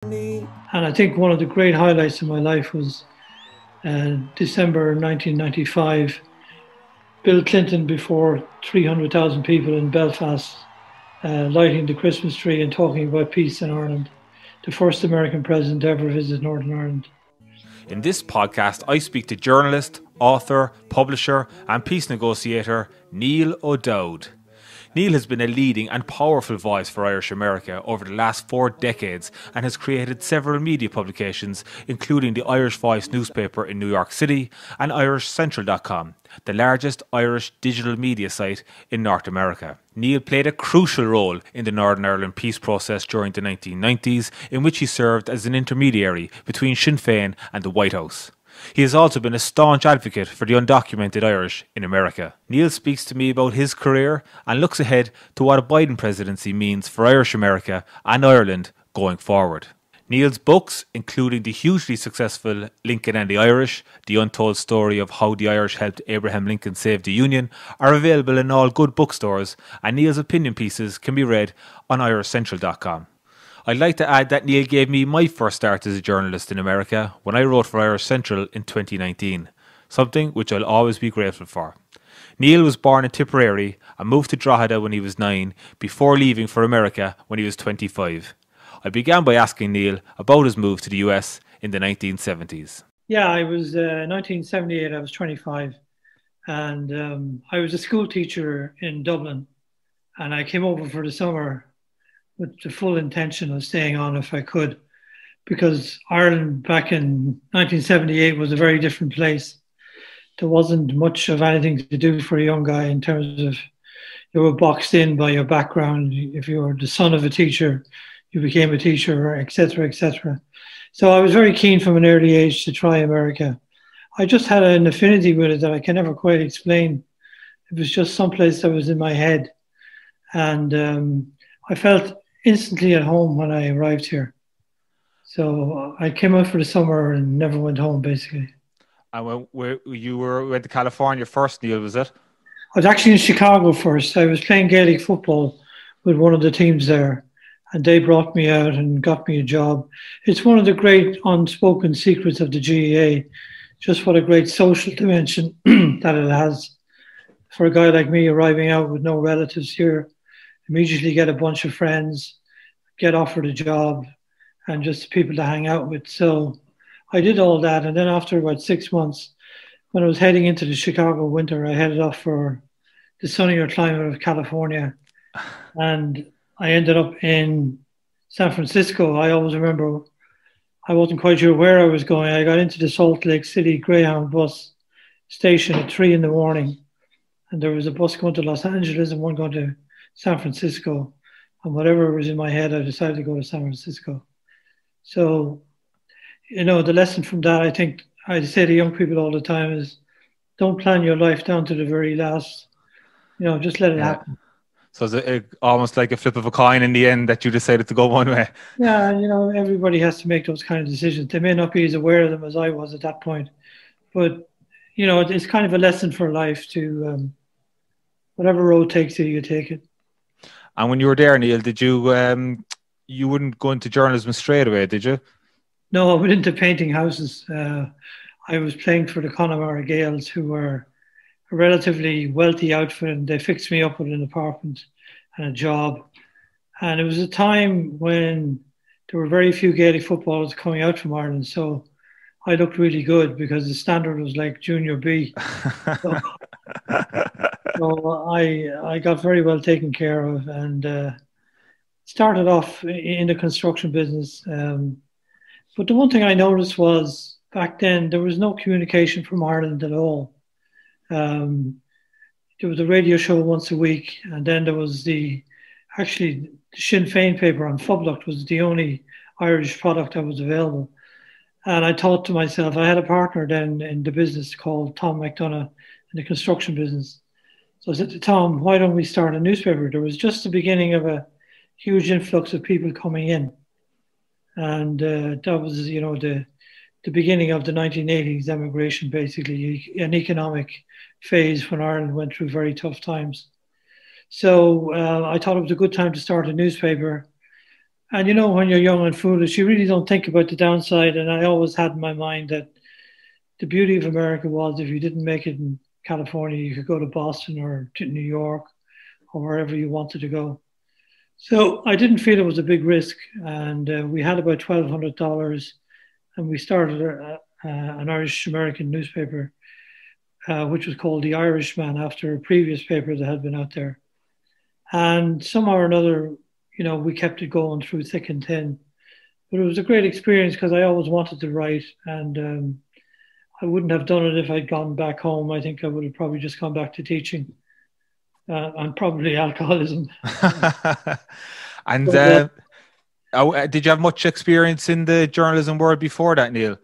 And I think one of the great highlights of my life was December 1995. Bill Clinton before 300,000 people in Belfast, lighting the Christmas tree and talking about peace in Ireland. The first American president to ever visit Northern Ireland. In this podcast, I speak to journalist, author, publisher and peace negotiator Niall O'Dowd. Niall has been a leading and powerful voice for Irish America over the last 4 decades and has created several media publications, including the Irish Voice newspaper in New York City and irishcentral.com, the largest Irish digital media site in North America. Niall played a crucial role in the Northern Ireland peace process during the 1990s, in which he served as an intermediary between Sinn Féin and the White House. He has also been a staunch advocate for the undocumented Irish in America. Niall speaks to me about his career and looks ahead to what a Biden presidency means for Irish America and Ireland going forward. Niall's books, including the hugely successful Lincoln and the Irish, the untold story of how the Irish helped Abraham Lincoln save the Union, are available in all good bookstores, and Niall's opinion pieces can be read on irishcentral.com. I'd like to add that Niall gave me my first start as a journalist in America when I wrote for Irish Central in 2019, something which I'll always be grateful for. Niall was born in Tipperary and moved to Drogheda when he was 9, before leaving for America when he was 25. I began by asking Niall about his move to the US in the 1970s. Yeah, I was 1978, I was 25, and I was a school teacher in Dublin, and I came over for the summer with the full intention of staying on if I could, because Ireland back in 1978 was a very different place. There wasn't much of anything to do for a young guy in terms of you were boxed in by your background. If you were the son of a teacher, you became a teacher, etc., etc. So I was very keen from an early age to try America. I just had an affinity with it that I can never quite explain. It was just someplace that was in my head. And I felt instantly at home when I arrived here. So I came out for the summer and never went home, basically. And you went to California first, Niall, was it? I was actually in Chicago first. I was playing Gaelic football with one of the teams there, and they brought me out and got me a job. It's one of the great unspoken secrets of the GEA, just what a great social dimension that it has. For a guy like me arriving out with no relatives here, immediately get a bunch of friends, get offered a job, and just people to hang out with. So I did all that. And then after about 6 months, when I was heading into the Chicago winter, I headed off for the sunnier climate of California. And I ended up in San Francisco. I always remember I wasn't quite sure where I was going. I got into the Salt Lake City Greyhound bus station at 3 a.m. And there was a bus going to Los Angeles and one going to San Francisco, and whatever was in my head, I decided to go to San Francisco. So, the lesson from that, I think I say to young people all the time is don't plan your life down to the very last, just let it happen. So it's almost like a flip of a coin in the end that you decided to go one way. Yeah, everybody has to make those kind of decisions. They may not be as aware of them as I was at that point, but, it's kind of a lesson for life to whatever road takes you, you take it. And when you were there, Niall, did you you wouldn't go into journalism straight away, did you? No, I went into painting houses. I was playing for the Connemara Gaels, who were a relatively wealthy outfit, and they fixed me up with an apartment and a job. And it was a time when there were very few Gaelic footballers coming out from Ireland, so I looked really good because the standard was like junior B. So I got very well taken care of, and started off in the construction business. But the one thing I noticed was back then there was no communication from Ireland at all. There was a radio show once a week, and then there was the Sinn Féin paper on Phoblacht was the only Irish product that was available. And I thought to myself, I had a partner then in the business called Tom McDonough in the construction business. So I said to Tom, why don't we start a newspaper? There was just the beginning of a huge influx of people coming in. And that was, the beginning of the 1980s emigration, basically, an economic phase when Ireland went through very tough times. So I thought it was a good time to start a newspaper. And you know, when you're young and foolish, you really don't think about the downside. And I always had in my mind that the beauty of America was if you didn't make it in California, you could go to Boston or to New York or wherever you wanted to go. So I didn't feel it was a big risk. And we had about $1,200, and we started an Irish American newspaper, which was called The Irishman, after a previous paper that had been out there. And somehow or another, you know, we kept it going through thick and thin. But it was a great experience because I always wanted to write, and I wouldn't have done it if I'd gone back home. I think I would have probably just gone back to teaching and probably alcoholism. And did you have much experience in the journalism world before that, Niall?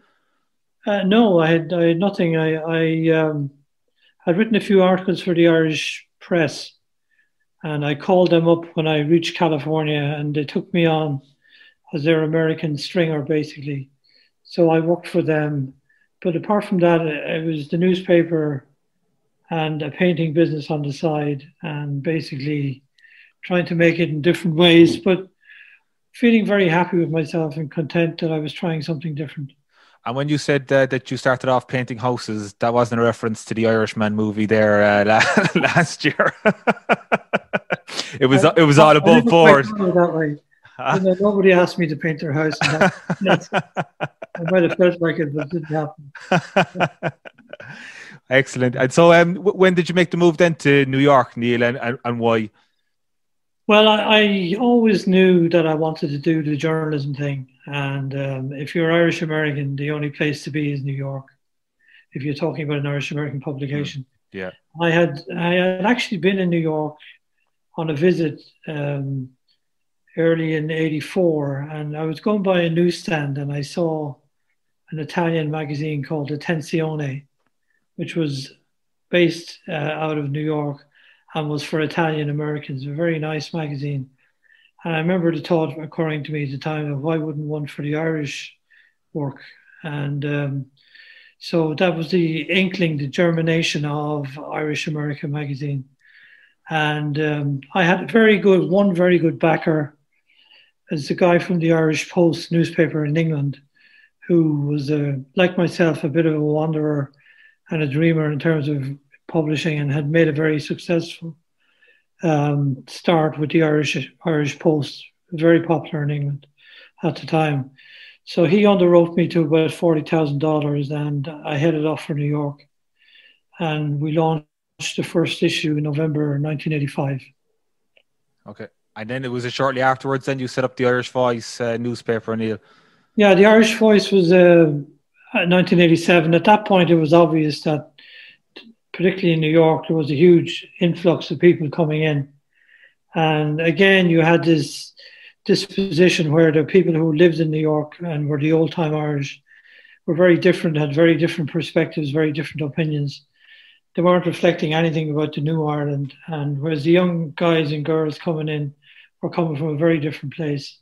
No, I had nothing. I'd written a few articles for the Irish press, and I called them up when I reached California, and they took me on as their American stringer, basically. So I worked for them. But apart from that, it was the newspaper and a painting business on the side, and basically trying to make it in different ways, but feeling very happy with myself and content that I was trying something different. And when you said that you started off painting houses, that wasn't a reference to the Irishman movie there last year. It was all above board. That way. Nobody asked me to paint their house. I might have felt like it, but it didn't happen. Excellent. And so when did you make the move then to New York, Niall, and why? Well, I always knew that I wanted to do the journalism thing. And if you're Irish American, the only place to be is New York, if you're talking about an Irish American publication. Yeah. I had actually been in New York on a visit early in '84, and I was going by a newsstand and I saw an Italian magazine called Attenzione, which was based out of New York and was for Italian Americans, a very nice magazine. And I remember the thought occurring to me at the time of why wouldn't one for the Irish work? And so that was the inkling, the germination of Irish American magazine. And I had one very good backer as the guy from the Irish Post newspaper in England, who was, like myself, a bit of a wanderer and a dreamer in terms of publishing, and had made a very successful start with the Irish Post, very popular in England at the time. So he underwrote me to about $40,000, and I headed off for New York. And we launched the first issue in November 1985. Okay. And then it was shortly afterwards, then you set up the Irish Voice newspaper, Niall. Yeah, the Irish Voice was 1987. At that point, it was obvious that, particularly in New York, there was a huge influx of people coming in. And again, you had this position where the people who lived in New York and were the old-time Irish were very different, had very different perspectives, very different opinions. They weren't reflecting anything about the new Ireland. And whereas the young guys and girls coming in were coming from a very different place.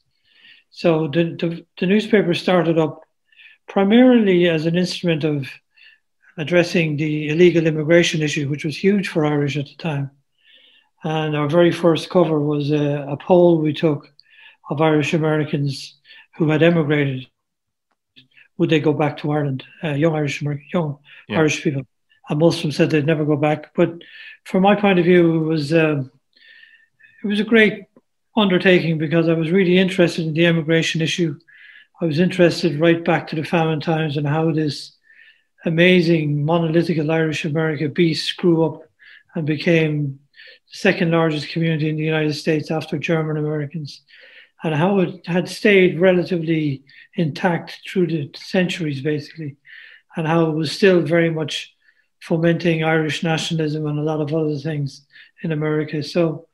So the newspaper started up primarily as an instrument of addressing the illegal immigration issue, which was huge for Irish at the time. And our very first cover was a poll we took of Irish Americans who had emigrated. Would they go back to Ireland? Young Irish people. And most of them said they'd never go back. But from my point of view, it was a great undertaking because I was really interested in the immigration issue. I was interested right back to the famine times and how this amazing monolithic Irish America beast grew up and became the second largest community in the United States after German Americans, and how it had stayed relatively intact through the centuries, basically, and how it was still very much fomenting Irish nationalism and a lot of other things in America. So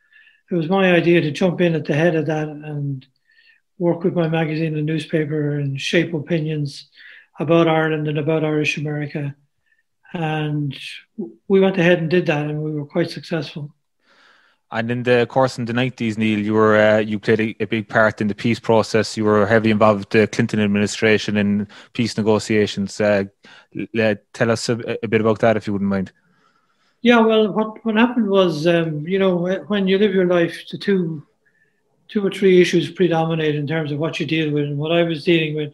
it was my idea to jump in at the head of that and work with my magazine and newspaper and shape opinions about Ireland and about Irish America. And we went ahead and did that, and we were quite successful. And in the course in the 90s, Niall, you played a big part in the peace process. You were heavily involved with the Clinton administration in peace negotiations. Tell us a bit about that, if you wouldn't mind. Yeah, well, what happened was, when you live your life, the two two or three issues predominate in terms of what you deal with. And what I was dealing with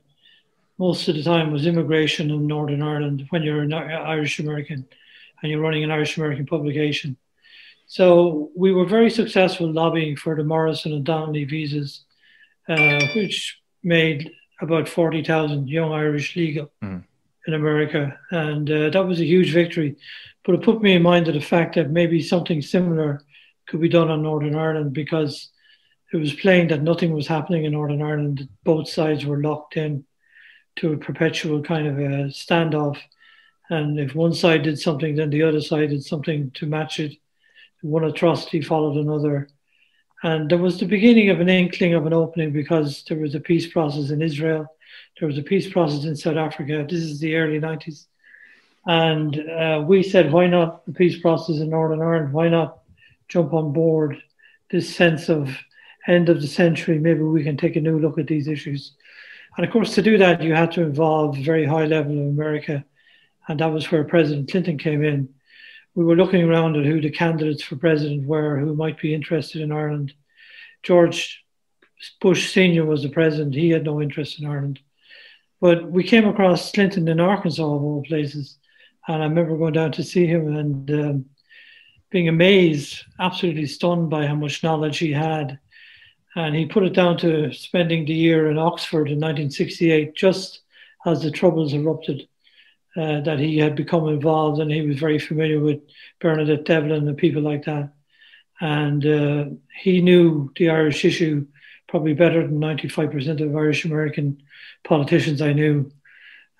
most of the time was immigration in Northern Ireland when you're an Irish American and you're running an Irish American publication. So we were very successful lobbying for the Morrison and Donnelly visas, which made about 40,000 young Irish legal in America. And that was a huge victory. But it put me in mind of the fact that maybe something similar could be done on Northern Ireland, because it was plain that nothing was happening in Northern Ireland. Both sides were locked in to a perpetual kind of a standoff. And if one side did something, then the other side did something to match it. One atrocity followed another. And there was the beginning of an inkling of an opening, because there was a peace process in Israel. There was a peace process in South Africa. This is the early 90s. And we said, why not the peace process in Northern Ireland? Why not jump on board this sense of end of the century? Maybe we can take a new look at these issues. And of course, to do that, you had to involve a very high level of America. And that was where President Clinton came in. We were looking around at who the candidates for president were, who might be interested in Ireland. George Bush Sr. was the president. He had no interest in Ireland. But we came across Clinton in Arkansas, of all places. And I remember going down to see him and being amazed, absolutely stunned by how much knowledge he had. And he put it down to spending the year in Oxford in 1968, just as the Troubles erupted. That he had become involved, and he was very familiar with Bernadette Devlin and people like that. And he knew the Irish issue probably better than 95% of Irish American politicians I knew.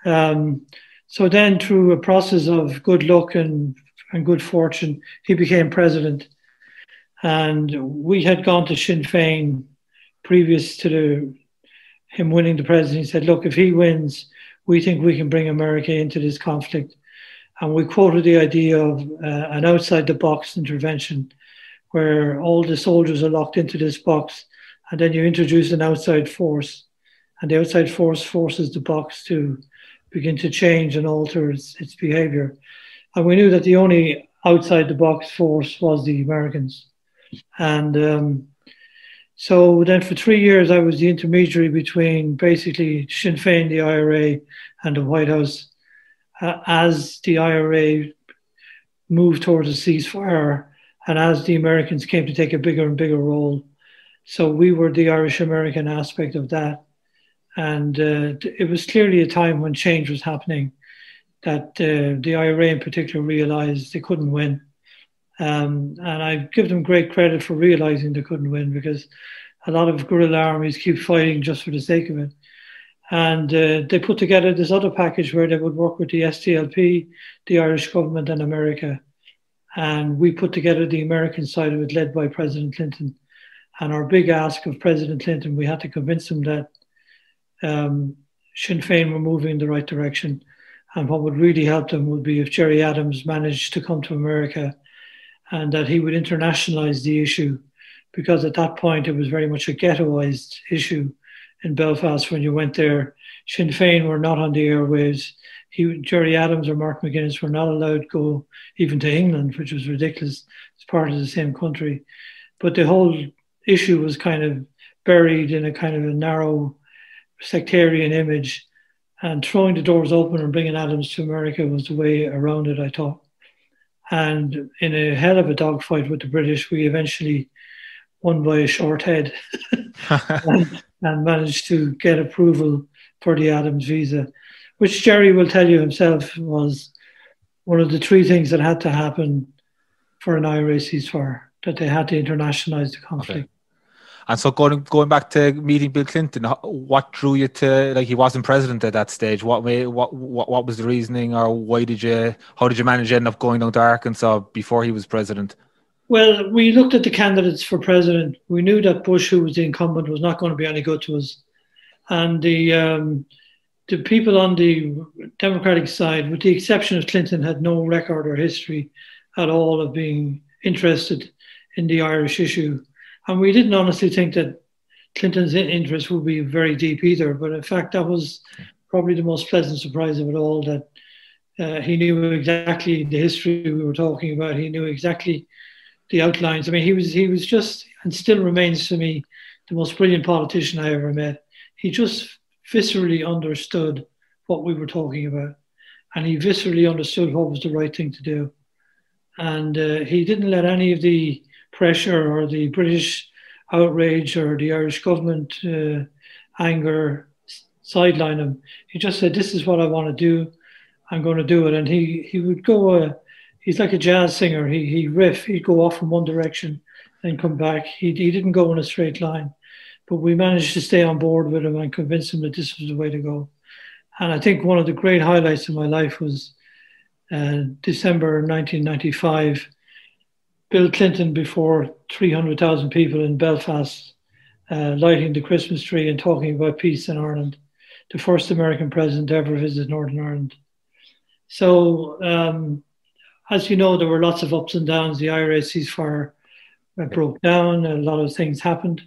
So then, through a process of good luck and good fortune, he became president. And we had gone to Sinn Féin previous to him winning the presidency. He said, look, if he wins, we think we can bring America into this conflict. And we quoted the idea of an outside-the-box intervention where all the soldiers are locked into this box, and then you introduce an outside force, and the outside force forces the box to begin to change and alter its behavior. And we knew that the only outside-the-box force was the Americans. And so then for 3 years, I was the intermediary between basically Sinn Féin, the IRA, and the White House as the IRA moved towards a ceasefire and as the Americans came to take a bigger and bigger role. So we were the Irish-American aspect of that. And it was clearly a time when change was happening, that the IRA in particular realized they couldn't win. And I give them great credit for realizing they couldn't win, because a lot of guerrilla armies keep fighting just for the sake of it. And they put together this other package where they would work with the SDLP, the Irish government, and America. And we put together the American side of it, led by President Clinton. And our big ask of President Clinton, we had to convince him that Sinn Féin were moving in the right direction. And what would really help them would be if Gerry Adams managed to come to America, and that he would internationalize the issue, because at that point it was very much a ghettoized issue in Belfast. When you went there, Sinn Féin were not on the airwaves. Gerry Adams or Mark McGuinness were not allowed to go even to England, which was ridiculous. It's part of the same country. But the whole issue was kind of buried in a kind of a narrow sectarian image, and throwing the doors open and bringing Adams to America was the way around it, I thought. And in a hell of a dogfight with the British, we eventually won by a short head and managed to get approval for the Adams visa, which Gerry will tell you himself was one of the three things that had to happen for an IRA ceasefire, that they had to internationalize the conflict. Okay. And so going back to meeting Bill Clinton, what drew you to, like, he wasn't president at that stage? What was the reasoning, or how did you manage to end up going down to Arkansas before he was president? Well, we looked at the candidates for president. We knew that Bush, who was the incumbent, was not going to be any good to us. And the people on the Democratic side, with the exception of Clinton, had no record or history at all of being interested in the Irish issue. And we didn't honestly think that Clinton's interest would be very deep either. But in fact, that was probably the most pleasant surprise of it all, that he knew exactly the history we were talking about. He knew exactly the outlines. I mean, he was just, and still remains to me, the most brilliant politician I ever met. He just viscerally understood what we were talking about, and he viscerally understood what was the right thing to do. And he didn't let any of the pressure or the British outrage or the Irish government anger sideline him. He just said, "This is what I want to do. I'm going to do it." And he would go. He's like a jazz singer. He riff. He'd go off in one direction and come back. He didn't go in a straight line, but we managed to stay on board with him and convince him that this was the way to go. And I think one of the great highlights of my life was December 1995. Bill Clinton, before 300,000 people in Belfast, lighting the Christmas tree and talking about peace in Ireland, the first American president to ever visit Northern Ireland. So, as you know, there were lots of ups and downs. The IRA ceasefire broke down, a lot of things happened.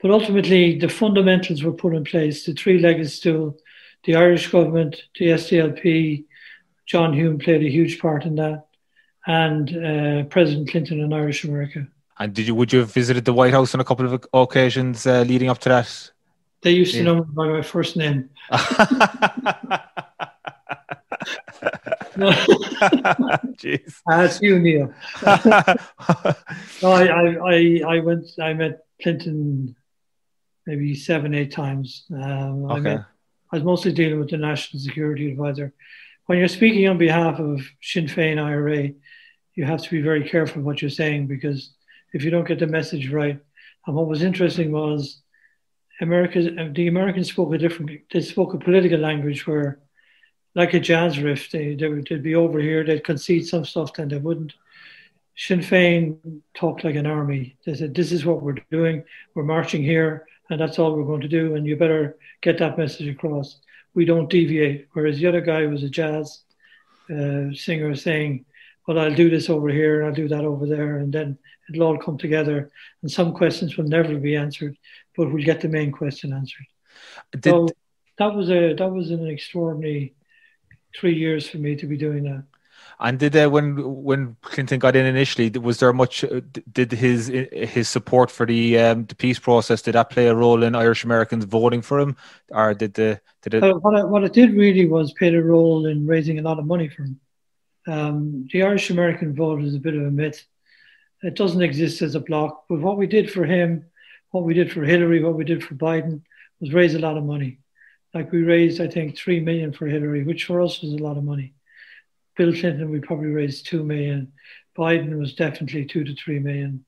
But ultimately, the fundamentals were put in place. The three-legged stool, the Irish government, the SDLP, John Hume played a huge part in that, and President Clinton in Irish America. And would you have visited the White House on a couple of occasions leading up to that? They used to know me by my first name. Jeez. That's you, Neil. No, I met Clinton maybe 7-8 times. Okay. I was mostly dealing with the National Security Advisor. When you're speaking on behalf of Sinn Féin IRA, you have to be very careful what you're saying, because if you don't get the message right. And what was interesting was the Americans spoke a political language where, like a jazz riff, they'd be over here, they'd concede some stuff, then they wouldn't. Sinn Féin talked like an army. They said, "This is what we're doing. We're marching here, and that's all we're going to do, and you better get that message across. We don't deviate." Whereas the other guy was a jazz singer saying, "Well, I'll do this over here, and I'll do that over there, and then it'll all come together, and some questions will never be answered, but we'll get the main question answered." So that was an extraordinary 3 years for me to be doing that. And did when Clinton got in initially, was there much? Did his support for the peace process, did that play a role in Irish Americans voting for him, or did it? What it did really was play a role in raising a lot of money for him. The Irish American vote is a bit of a myth. It doesn't exist as a bloc. But what we did for him, what we did for Hillary, what we did for Biden was raise a lot of money. Like we raised, I think, 3 million for Hillary, which for us was a lot of money. Bill Clinton, we probably raised 2 million. Biden was definitely 2 to 3 million.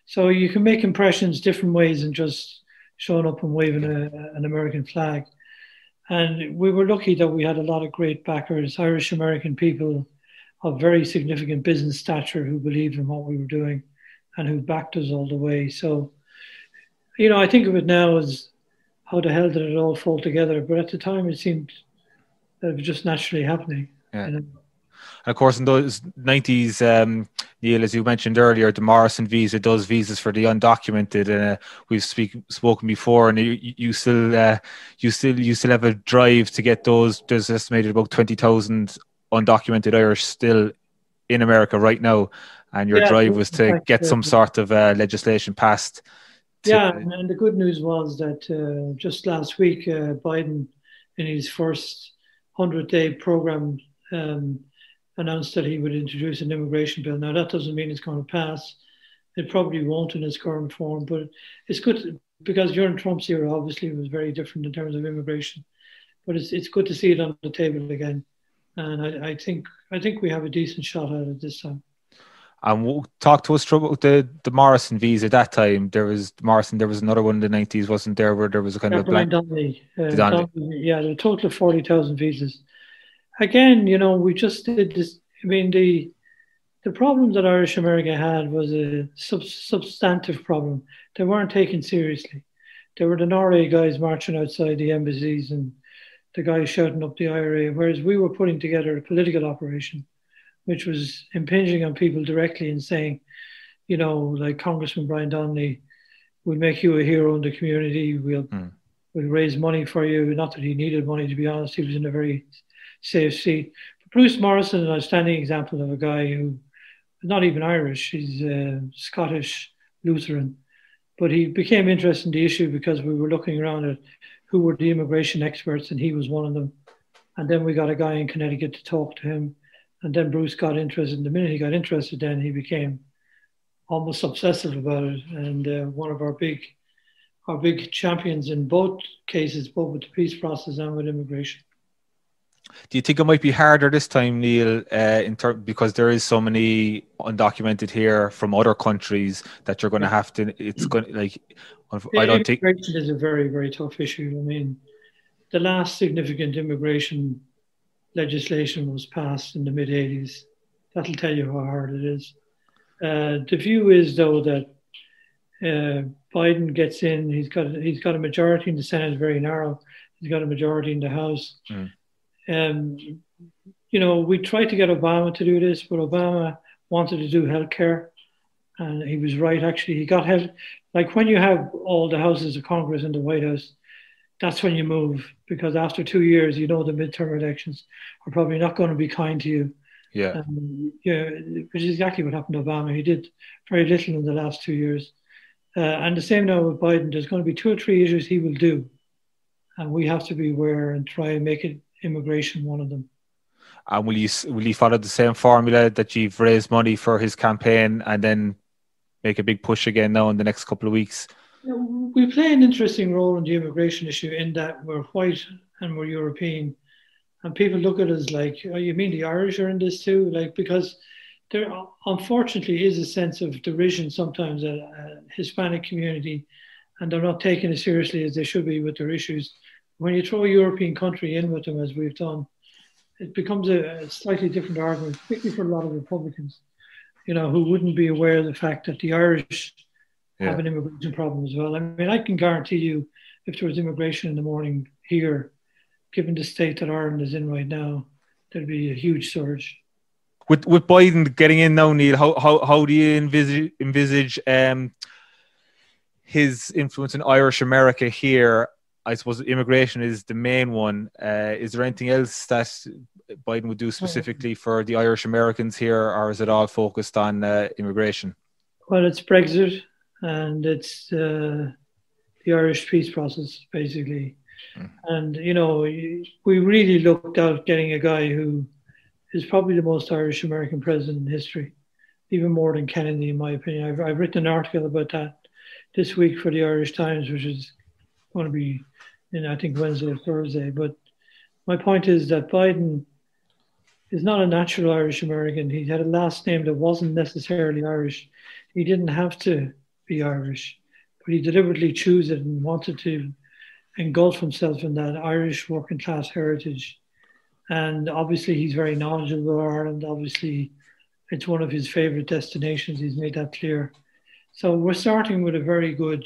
So you can make impressions different ways than just showing up and waving an American flag. And we were lucky that we had a lot of great backers, Irish American people of very significant business stature who believed in what we were doing and who backed us all the way. So, I think of it now as how the hell did it all fall together? But at the time, it seemed that it was just naturally happening. Yeah. And of course, in those 90s, Neil, as you mentioned earlier, the Morrison visa does visas for the undocumented, and we've spoken before. And you still have a drive to get those. There's estimated about 20,000 undocumented Irish still in America right now, and your drive was to get some sort of legislation passed. And the good news was that just last week, Biden, in his first 100-day program, announced that he would introduce an immigration bill. Now, that doesn't mean it's going to pass. It probably won't in its current form, but it's good because during Trump's era, obviously, it was very different in terms of immigration. But it's good to see it on the table again. And I think we have a decent shot at it this time. And we'll talk to us about the Morrison visa. That time there was another one in the 90s, wasn't there, where there was a kind of a blank. Donnelly. Yeah, a total of 40,000 visas. Again, we just did this. I mean, the problem that Irish America had was a substantive problem. They weren't taken seriously. There were the NRA guys marching outside the embassies and the guys shouting up the IRA, whereas we were putting together a political operation which was impinging on people directly and saying, like Congressman Brian Donnelly, we'll make you a hero in the community. We'll raise money for you. Not that he needed money, to be honest. He was in a very safe seat. But Bruce Morrison is an outstanding example of a guy who is not even Irish. He's Scottish Lutheran. But he became interested in the issue because we were looking around at who were the immigration experts, and he was one of them. And then we got a guy in Connecticut to talk to him. And then Bruce got interested. And the minute he got interested, then he became almost obsessive about it. And one of our big champions in both cases, both with the peace process and with immigration. Do you think it might be harder this time, Neil, because there is so many undocumented here from other countries that you're going to have to? It's going to, like, I don't think immigration is a very, very tough issue. I mean, the last significant immigration legislation was passed in the mid '80s. That'll tell you how hard it is. The view is, though, that Biden gets in. He's got a majority in the Senate, very narrow. He's got a majority in the House. You know, we tried to get Obama to do this, but Obama wanted to do healthcare, and he was right. Actually, he got health. Like when you have all the houses of Congress and the White House, that's when you move, because after 2 years, you know the midterm elections are probably not going to be kind to you. Yeah, which is exactly what happened to Obama. He did very little in the last 2 years, and the same now with Biden. There's going to be 2 or 3 issues he will do, and we have to be aware and try and make it immigration one of them. And will you follow the same formula that you've raised money for his campaign and then make a big push again now in the next couple of weeks? We play an interesting role in the immigration issue in that we're white and we're European, and people look at us like, oh, you mean the Irish are in this too? Like, because there unfortunately is a sense of derision sometimes at a Hispanic community, and they're not taken as seriously as they should be with their issues. When you throw a European country in with them, as we've done, it becomes a slightly different argument, particularly for a lot of Republicans, you know, who wouldn't be aware of the fact that the Irish have an immigration problem as well. I mean, I can guarantee you, if there was immigration in the morning here, given the state that Ireland is in right now, there'd be a huge surge. With Biden getting in now, Neil, how do you envisage his influence in Irish America here? I suppose immigration is the main one. Is there anything else that Biden would do specifically for the Irish Americans here, or is it all focused on immigration? Well, it's Brexit and it's the Irish peace process, basically. And, you know, we really looked at getting a guy who is probably the most Irish American president in history, even more than Kennedy, in my opinion. I've written an article about that this week for the Irish Times, which is going to be in, I think, Wednesday or Thursday. But my point is that Biden is not a natural Irish American. He had a last name that wasn't necessarily Irish. He didn't have to be Irish, but he deliberately chose it and wanted to engulf himself in that Irish working class heritage. And obviously he's very knowledgeable about Ireland. Obviously it's one of his favorite destinations. He's made that clear. So we're starting with a very good,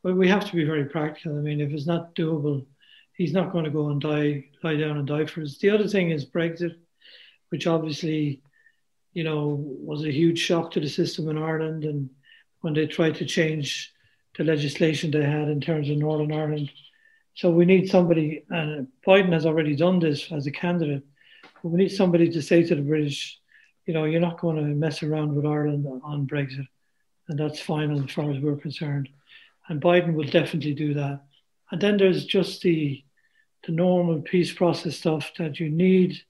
but we have to be very practical. I mean, if it's not doable, he's not going to go and lie down and die for us. The other thing is Brexit, which obviously, you know, was a huge shock to the system in Ireland. And when they tried to change the legislation they had in terms of Northern Ireland. So we need somebody, and Biden has already done this as a candidate, but we need somebody to say to the British, you know, you're not going to mess around with Ireland on Brexit. And that's final as far as we're concerned. And Biden will definitely do that. And then there's just the normal peace process stuff that you need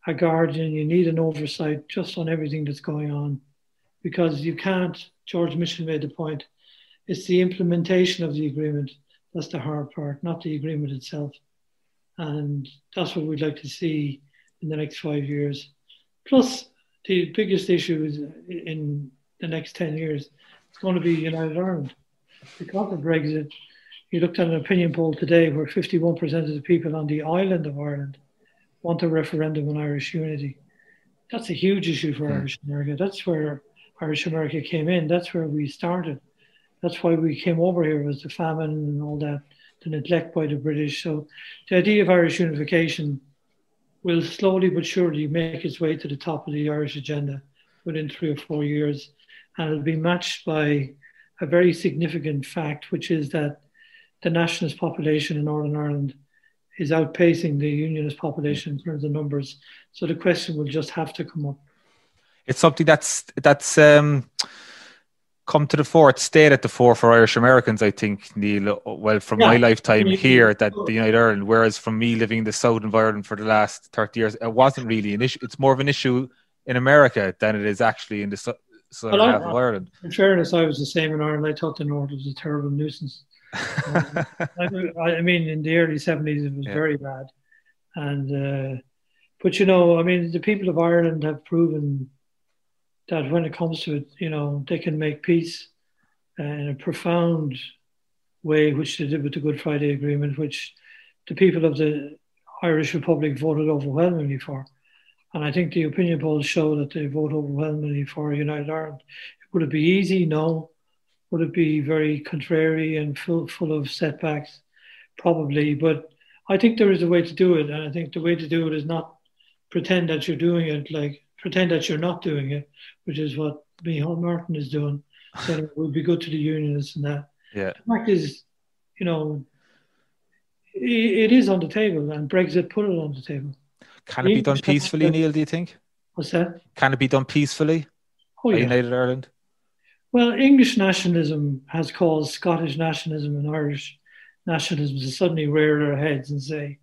a guardian, you need an oversight just on everything that's going on. Because you can't, George Mitchell made the point, it's the implementation of the agreement that's the hard part, not the agreement itself. And that's what we'd like to see in the next 5 years. Plus, the biggest issue is in the next 10 years, it's going to be United Ireland. Because of Brexit, you looked at an opinion poll today where 51% of the people on the island of Ireland want a referendum on Irish unity. That's a huge issue for Irish America. That's where Irish America came in. That's where we started. That's why we came over here, was the famine and all that, the neglect by the British. So the idea of Irish unification will slowly but surely make its way to the top of the Irish agenda within 3 or 4 years. And it'll be matched by a very significant fact, which is that the nationalist population in Northern Ireland is outpacing the unionist population in terms of numbers. So the question will just have to come up. It's something that's come to the fore. It stayed at the fore for Irish Americans, I think, Neil. Well, from my lifetime here, that the United Ireland, whereas from me living in the south of Ireland for the last 30 years, it wasn't really an issue. It's more of an issue in America than it is actually in the southern half of Ireland. In fairness, I was the same in Ireland. I thought the North was a terrible nuisance. I mean, in the early 70s, it was very bad. And but, you know, I mean, the people of Ireland have proven that when it comes to it, you know, they can make peace in a profound way, which they did with the Good Friday Agreement, which the people of the Irish Republic voted overwhelmingly for. And I think the opinion polls show that they vote overwhelmingly for United Ireland. Would it be easy? No. Would it be very contrary and full of setbacks? Probably. But I think there is a way to do it. And I think the way to do it is not pretend that you're doing it, like pretend that you're not doing it, which is what Micheál Martin is doing. Saying it would be good to the unionists and that. Yeah. The fact is, you know, it is on the table, and Brexit put it on the table. Can it be done peacefully, Neil, do you think? What's that? Can it be done peacefully? Oh, yeah. United Ireland? Well, English nationalism has caused Scottish nationalism and Irish nationalism to suddenly rear their heads and say,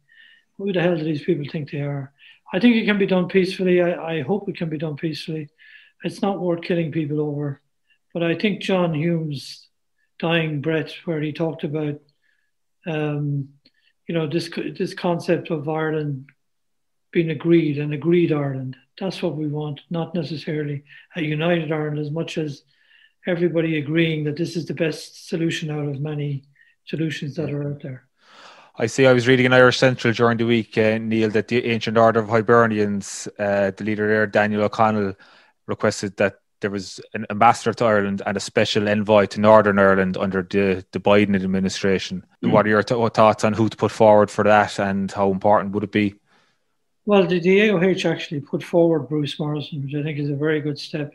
who the hell do these people think they are? I think it can be done peacefully. I hope it can be done peacefully. It's not worth killing people over. But I think John Hume's dying breath, where he talked about, you know, this concept of Ireland being agreed, and agreed Ireland. That's what we want, not necessarily a united Ireland, as much as everybody agreeing that this is the best solution out of many solutions that are out there. I see. I was reading in Irish Central during the week, Neil, that the Ancient Order of Hibernians, the leader there, Daniel O'Connell, requested that there was an ambassador to Ireland and a special envoy to Northern Ireland under the Biden administration. What are your thoughts on who to put forward for that, and how important would it be? Well, the AOH actually put forward Bruce Morrison, which I think is a very good step.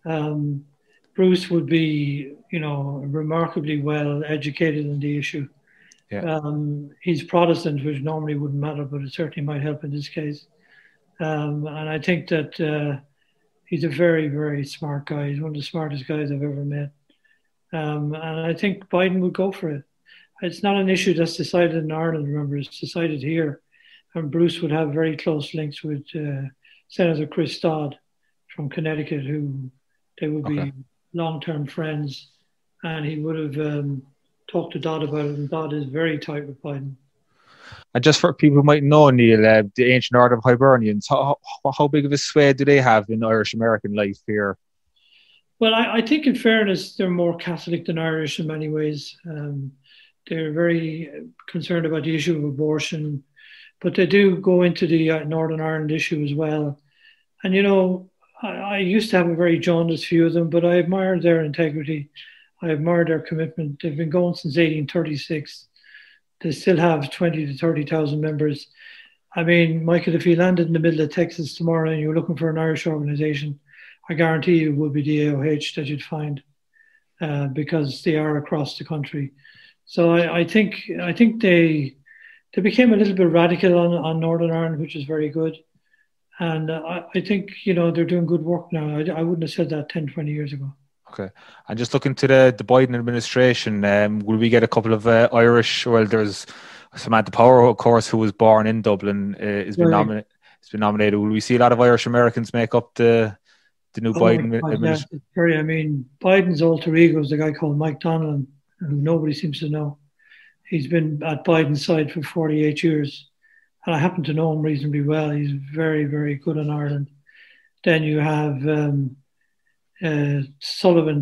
Bruce would be, you know, remarkably well educated in the issue. Yeah. He's Protestant, which normally wouldn't matter, but it certainly might help in this case. And I think that he's a very, very smart guy. He's one of the smartest guys I've ever met. And I think Biden would go for it. It's not an issue that's decided in Ireland, remember, it's decided here. And Bruce would have very close links with Senator Chris Dodd from Connecticut, who they would be long-term friends. And he would have talked to Dodd about it, and Dodd is very tight with Biden. And just for people who might know, Neil, the Ancient Order of Hibernians, how big of a sway do they have in Irish American life here? Well, I think in fairness, they're more Catholic than Irish in many ways. They're very concerned about the issue of abortion, but they do go into the Northern Ireland issue as well. And, you know, I used to have a very jaundiced view of them, but I admire their integrity. I admire their commitment. They've been going since 1836. They still have 20 to 30,000 members. I mean, Michael, if you landed in the middle of Texas tomorrow and you're looking for an Irish organization, I guarantee you it would be the AOH that you'd find, because they are across the country. So I think they became a little bit radical on Northern Ireland, which is very good. And I think, you know, they're doing good work now. I wouldn't have said that 10, 20 years ago. Okay. And just looking to the Biden administration, will we get a couple of Irish? Well, there's Samantha Power, of course, who was born in Dublin, has been nominated. Will we see a lot of Irish Americans make up the new Biden administration? I mean, Biden's alter ego is a guy called Mike Donlan, who nobody seems to know. He's been at Biden's side for 48 years. And I happen to know him reasonably well. He's very, very good in Ireland. Then you have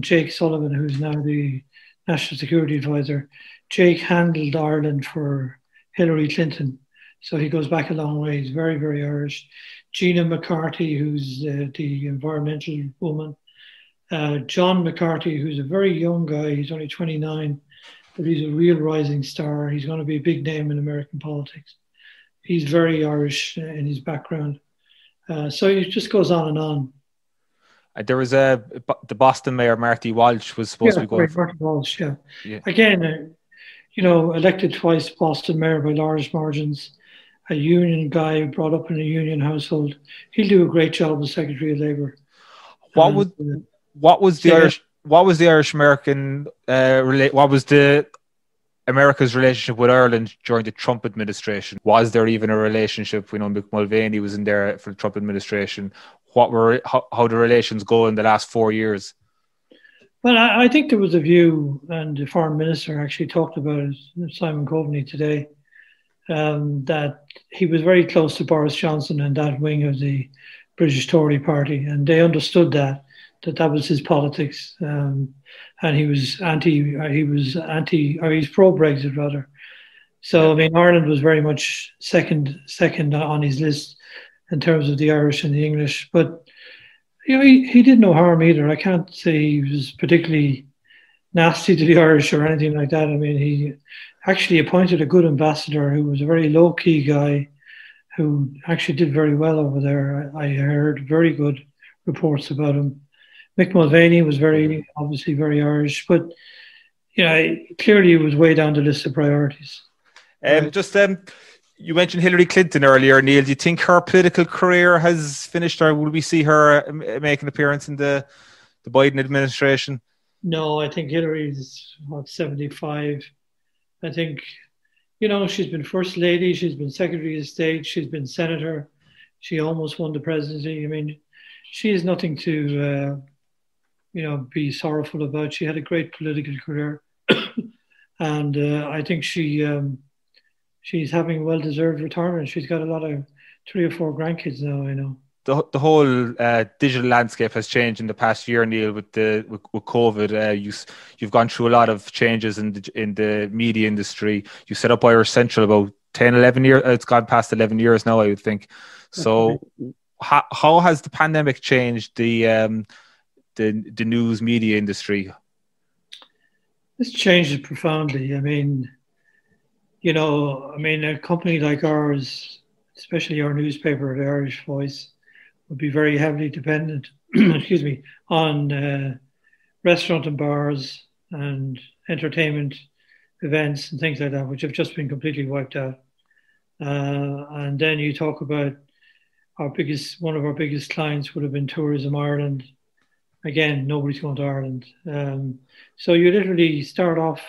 Jake Sullivan, who's now the National Security Advisor. Jake handled Ireland for Hillary Clinton, so he goes back a long way. He's very, very Irish. Gina McCarthy, who's the environmental woman. John McCarthy, who's a very young guy. He's only 29, but he's a real rising star. He's going to be a big name in American politics. He's very Irish in his background. So it just goes on and on. There was the Boston Mayor, Marty Walsh, was supposed to be going for. Marty Walsh, yeah. Again, you know, elected twice Boston Mayor by large margins, a union guy brought up in a union household. He'll do a great job as Secretary of Labour. What was the Irish? what was the Irish-American, what was the America's relationship with Ireland during the Trump administration? Was there even a relationship? We know Mick Mulvaney was in there for the Trump administration. How the relations go in the last 4 years? Well, I think there was a view, and the foreign minister actually talked about it, Simon Coveney today, that he was very close to Boris Johnson and that wing of the British Tory party, and they understood that was his politics, and he's pro-Brexit rather. So I mean, Ireland was very much second on his list in terms of the Irish and the English, but you know, he did no harm either. I can't say he was particularly nasty to the Irish or anything like that. I mean, he actually appointed a good ambassador who was a very low-key guy who actually did very well over there. I heard very good reports about him. Mick Mulvaney was obviously very Irish, but you know, clearly he was way down the list of priorities. You mentioned Hillary Clinton earlier, Neil. Do you think her political career has finished, or will we see her make an appearance in the Biden administration? No, I think Hillary's 75. I think, you know, she's been First Lady, she's been Secretary of State, she's been Senator. She almost won the presidency. I mean, she has nothing to, be sorrowful about. She had a great political career. And I think she's having a well-deserved retirement. She's got a lot of 3 or 4 grandkids now, I know. The whole digital landscape has changed in the past year, Neil, with COVID. You've gone through a lot of changes in the media industry. You set up Irish Central about 10, 11 years. It's gone past 11 years now, I would think. So how has the pandemic changed the news media industry? It's changed it profoundly. I mean, a company like ours, especially our newspaper, the Irish Voice, would be very heavily dependent, on restaurant and bars and entertainment events and things like that, which have just been completely wiped out. And then you talk about one of our biggest clients would have been Tourism Ireland. Again, nobody's going to Ireland. So you literally start off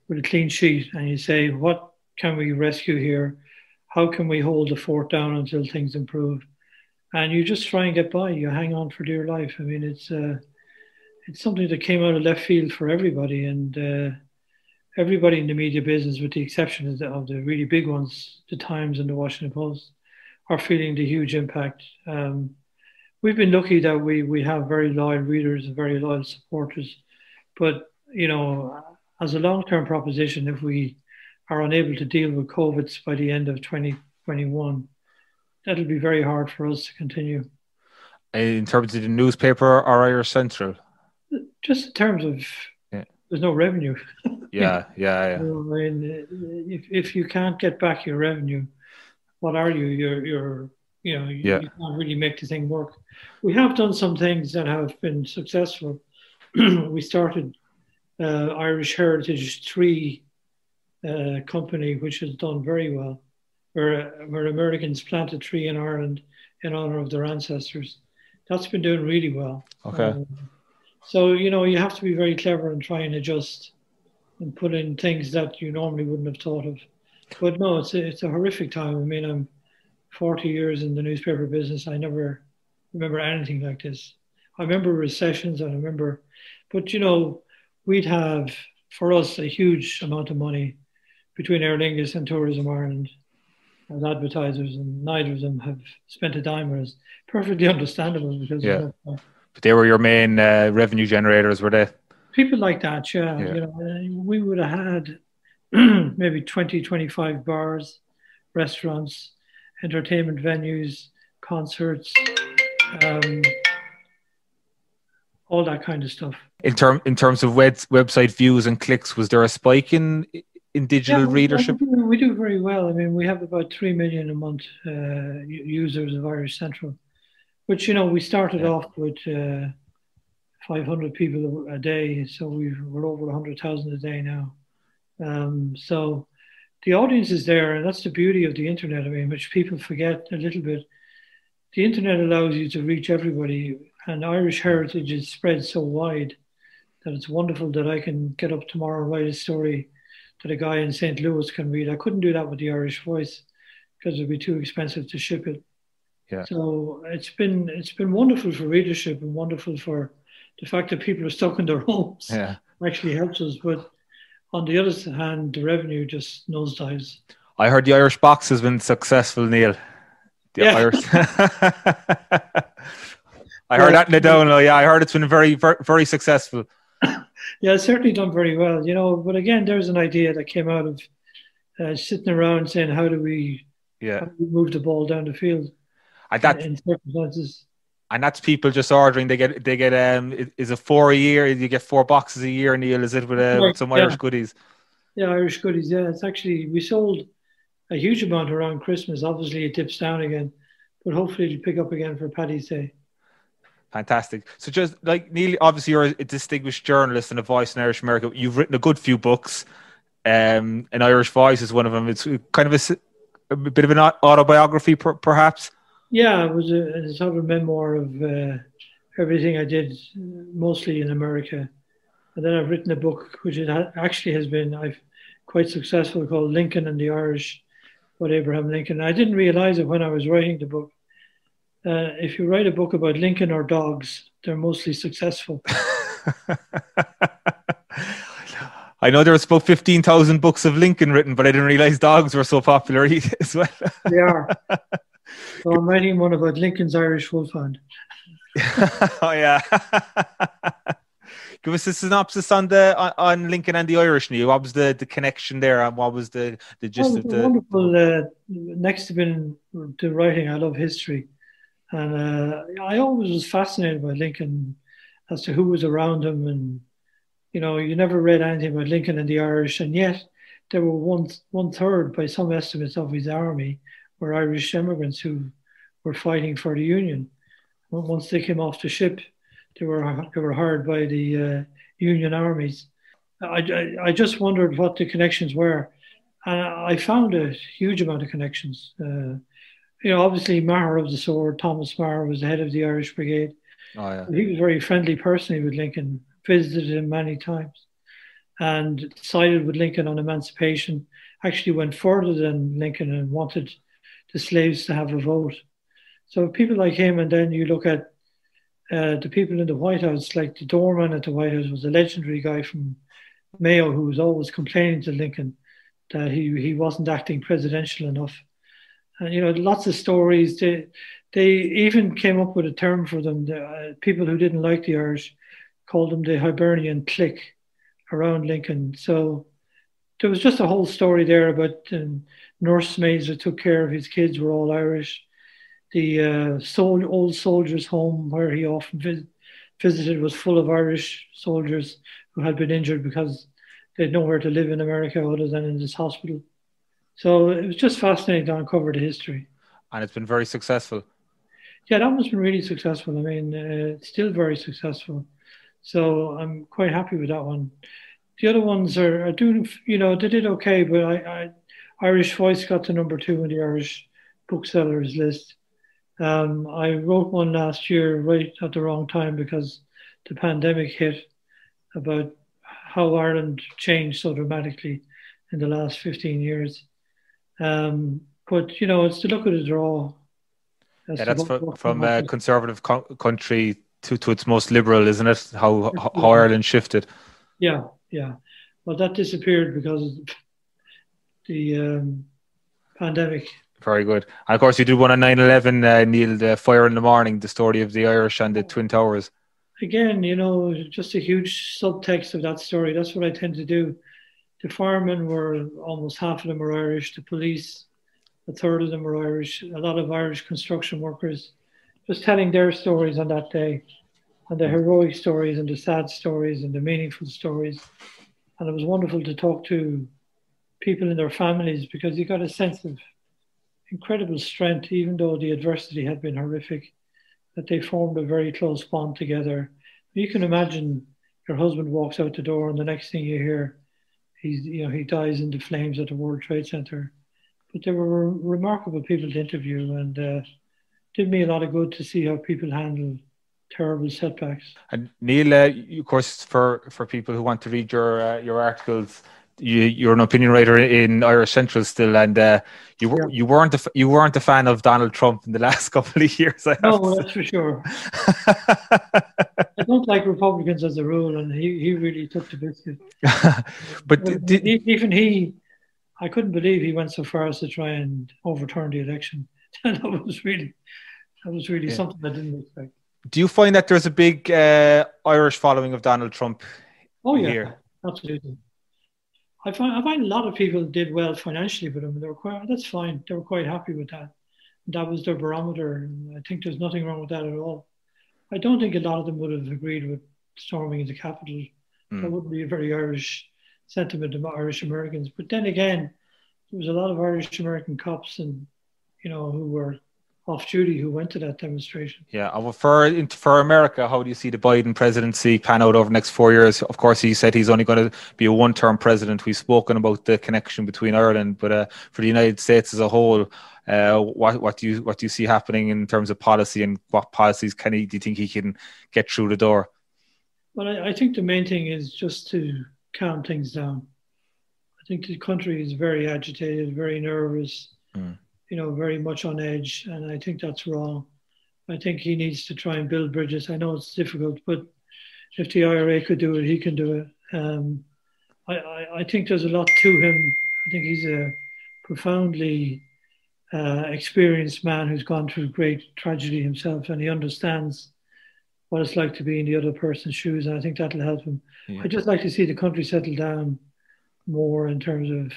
with a clean sheet and you say, what can we rescue here? How can we hold the fort down until things improve? And you just try and get by. You hang on for dear life. I mean, it's something that came out of left field for everybody, and everybody in the media business, with the exception of the really big ones, the Times and the Washington Post, are feeling the huge impact. We've been lucky that we have very loyal readers and very loyal supporters, but as a long-term proposition, if we are unable to deal with COVID by the end of 2021, that'll be very hard for us to continue. In terms of the newspaper or Irish Central? Just in terms of, there's no revenue. Yeah. I mean, if you can't get back your revenue, what are you? You can't really make the thing work. We have done some things that have been successful. We started Irish Heritage 3 company, which has done very well, where Americans planted a tree in Ireland in honor of their ancestors. That's been doing really well. Okay. So, you have to be very clever and try and adjust and put in things that you normally wouldn't have thought of. But no, it's a horrific time. I mean, I'm 40 years in the newspaper business. I never remember anything like this. I remember recessions, but we'd have, for us, a huge amount of money between Aer Lingus and Tourism Ireland as advertisers, and neither of them have spent a dime with us. Perfectly understandable, because but they were your main revenue generators, were they? People like that, yeah. We would have had maybe 20, 25 bars, restaurants, entertainment venues, concerts, all that kind of stuff. In terms of website views and clicks, was there a spike in digital readership? We do very well. I mean, we have about 3 million a month users of Irish Central, which, we started off with 500 people a day, so we're over 100,000 a day now. So the audience is there, and that's the beauty of the internet. I mean, which people forget a little bit. The internet allows you to reach everybody, and Irish heritage is spread so wide that it's wonderful that I can get up tomorrow and write a story that a guy in St. Louis can read. I couldn't do that with the Irish Voice because it'd be too expensive to ship it. Yeah. So it's been wonderful for readership and wonderful for the fact that people are stuck in their homes. Yeah. Actually helps us. But on the other hand, the revenue just nosedives. I heard the Irish box has been successful, Neil. Irish. I heard that in the download. Yeah, I heard it's been very, very, very successful. Yeah, it's certainly done very well, But again, there's an idea that came out of sitting around saying, how do we move the ball down the field in circumstances? And that's people just ordering. They get. Is it 4 a year? You get 4 boxes a year, Neil? Is it with some Irish goodies? Yeah, Irish goodies. Yeah, it's actually, we sold a huge amount around Christmas. Obviously, it dips down again, but hopefully it'll pick up again for Paddy's Day. Fantastic. So just like Neil, obviously you're a distinguished journalist and a voice in Irish America. You've written a good few books. An Irish Voice is one of them. It's kind of a bit of an autobiography, perhaps. Yeah, it was a sort of memoir of everything I did, mostly in America. And then I've written a book which actually has been quite successful, called Lincoln and the Irish, about Abraham Lincoln. I didn't realize it when I was writing the book. If you write a book about Lincoln or dogs, they're mostly successful. I know there's about 15,000 books of Lincoln written, but I didn't realize dogs were so popular as well. They are. So I'm writing one about Lincoln's Irish Wolfhound. Oh yeah. Give us a synopsis on Lincoln and the Irish, Neil. What was the connection there, and what was the gist of the wonderful? Next to writing, I love history. And I always was fascinated by Lincoln as to who was around him. And, you never read anything about Lincoln and the Irish. And yet there were one third, by some estimates, of his army were Irish immigrants who were fighting for the Union. Once they came off the ship, they were hired by the Union armies. I just wondered what the connections were. And I found a huge amount of connections. Obviously, Maher of the Sword, Thomas Maher, was the head of the Irish Brigade. Oh, yeah. He was very friendly personally with Lincoln, visited him many times, and sided with Lincoln on emancipation, actually went further than Lincoln and wanted the slaves to have a vote. So people like him, and then you look at the people in the White House, like the doorman at the White House was a legendary guy from Mayo who was always complaining to Lincoln that he wasn't acting presidential enough. And, lots of stories. They even came up with a term for them. People who didn't like the Irish called them the Hibernian clique around Lincoln. So there was just a whole story there about nursemaids that took care of his kids were all Irish. The old soldiers' home where he often visited was full of Irish soldiers who had been injured because they had nowhere to live in America other than in this hospital. So it was just fascinating to uncover the history. And it's been very successful. Yeah, that one's been really successful. I mean, it's still very successful. So I'm quite happy with that one. The other ones are doing, they did okay, but Irish Voice got to number 2 in the Irish booksellers list. I wrote one last year right at the wrong time because the pandemic hit, about how Ireland changed so dramatically in the last 15 years. But, it's to look at a draw. That's from a conservative country to its most liberal, isn't it? How Ireland shifted. Yeah. Well, that disappeared because of the pandemic. Very good. And of course, you did one on 9/11, Neil, the Fire in the Morning, the story of the Irish and the Twin Towers. Again, just a huge subtext of that story. That's what I tend to do. The firemen were, almost half of them were Irish. The police, a third of them were Irish. A lot of Irish construction workers, just telling their stories on that day, and the heroic stories and the sad stories and the meaningful stories. And it was wonderful to talk to people in their families because you got a sense of incredible strength, even though the adversity had been horrific, that they formed a very close bond together. You can imagine your husband walks out the door and the next thing you hear, he dies in the flames at the World Trade Center. But they were remarkable people to interview, and did me a lot of good to see how people handle terrible setbacks. And Neil, of course, for people who want to read your articles, you're an opinion writer in Irish Central still, and you weren't a fan of Donald Trump in the last couple of years. No, that's for sure. I don't like Republicans as a rule, and he really took the biscuit. But even he, I couldn't believe he went so far as to try and overturn the election. that was really something I didn't expect. Do you find that there's a big Irish following of Donald Trump? Oh yeah, here? Absolutely. I find a lot of people did well financially with him. That's fine. They were quite happy with that. That was their barometer, and I think there's nothing wrong with that at all. I don't think a lot of them would have agreed with storming the Capitol. That wouldn't be a very Irish sentiment of Irish Americans. But then again, there was a lot of Irish American cops and who were off duty who went to that demonstration. Yeah, well, for America, how do you see the Biden presidency pan out over the next 4 years? Of course, he said he's only going to be a one-term president. We've spoken about the connection between Ireland, but for the United States as a whole, what do you see happening in terms of policy, and what policies do you think he can get through the door? Well, I think the main thing is just to calm things down. I think the country is very agitated, very nervous. Very much on edge, and I think that's wrong. I think he needs to try and build bridges. I know it's difficult, but if the IRA could do it, he can do it. I think there's a lot to him. I think he's a profoundly experienced man who's gone through great tragedy himself, and he understands what it's like to be in the other person's shoes, and I think that'll help him. Yeah. I'd just like to see the country settle down more in terms of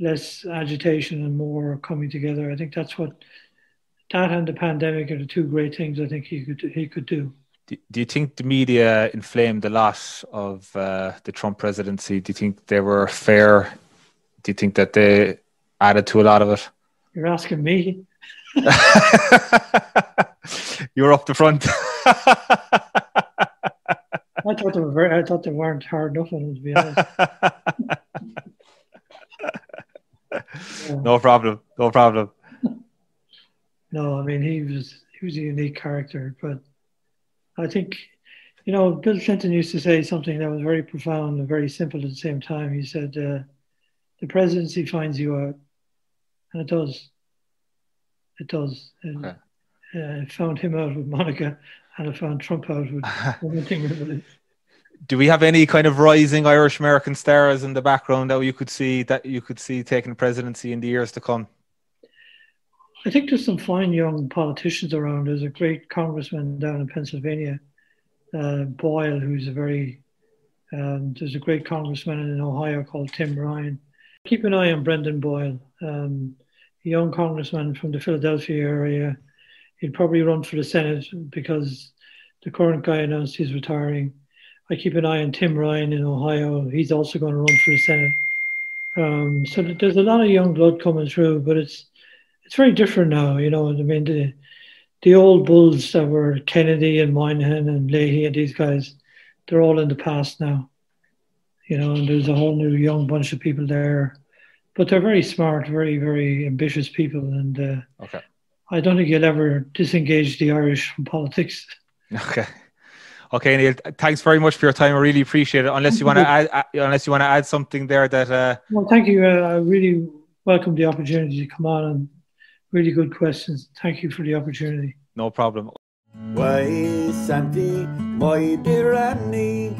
less agitation and more coming together. I think that's what that and the pandemic are the two great things I think he could do. Do you think the media inflamed the loss of the Trump presidency? Do you think they were fair? Do you think that they added to a lot of it? You're asking me. You're up the front. I thought they weren't hard enough on him, to be honest. No problem. No, I mean he was a unique character, but I think Bill Clinton used to say something that was very profound and very simple at the same time. He said, "The presidency finds you out," and it does. It does. Okay. It found him out with Monica, and it found Trump out with one thing really. Do we have any kind of rising Irish American stars in the background that you could see taking the presidency in the years to come? I think there's some fine young politicians around. There's a great congressman down in Pennsylvania, Boyle, who's there's a great congressman in Ohio called Tim Ryan. Keep an eye on Brendan Boyle, a young congressman from the Philadelphia area. He'll probably run for the Senate because the current guy announced he's retiring. I keep an eye on Tim Ryan in Ohio. He's also going to run for the Senate. So there's a lot of young blood coming through, but it's very different now. I mean, the old bulls that were Kennedy and Moynihan and Leahy and these guys, they're all in the past now. And there's a whole new young bunch of people there. But they're very smart, very, very ambitious people. And okay. I don't think you'll ever disengage the Irish from politics. Okay, Neil. Thanks very much for your time. I really appreciate it. Unless you want to add something there that. Well, thank you. I really welcome the opportunity to come on, and really good questions. Thank you for the opportunity. No problem. Why, Santi, my dear Annie.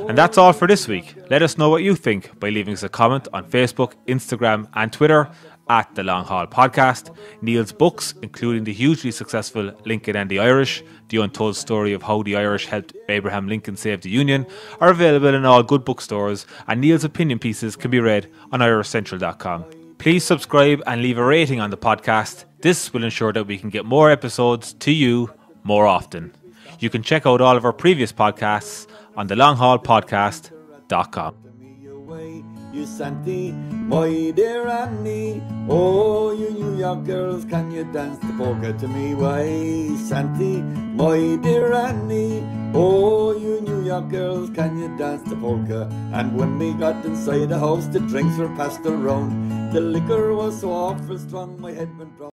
And that's all for this week. Let us know what you think by leaving us a comment on Facebook, Instagram, and Twitter at The Long Haul Podcast. Neil's books, including the hugely successful Lincoln and the Irish, the untold story of how the Irish helped Abraham Lincoln save the Union, are available in all good bookstores, and Neil's opinion pieces can be read on irishcentral.com. Please subscribe and leave a rating on the podcast. This will ensure that we can get more episodes to you more often. You can check out all of our previous podcasts on thelonghallpodcast.com. You Santi, my dear Annie. Oh, you New York girls, can you dance the polka to me? Why, Santi, my dear Annie. Oh, you New York girls, can you dance the polka? And when we got inside the house, the drinks were passed around. The liquor was so awful strong, my head went round.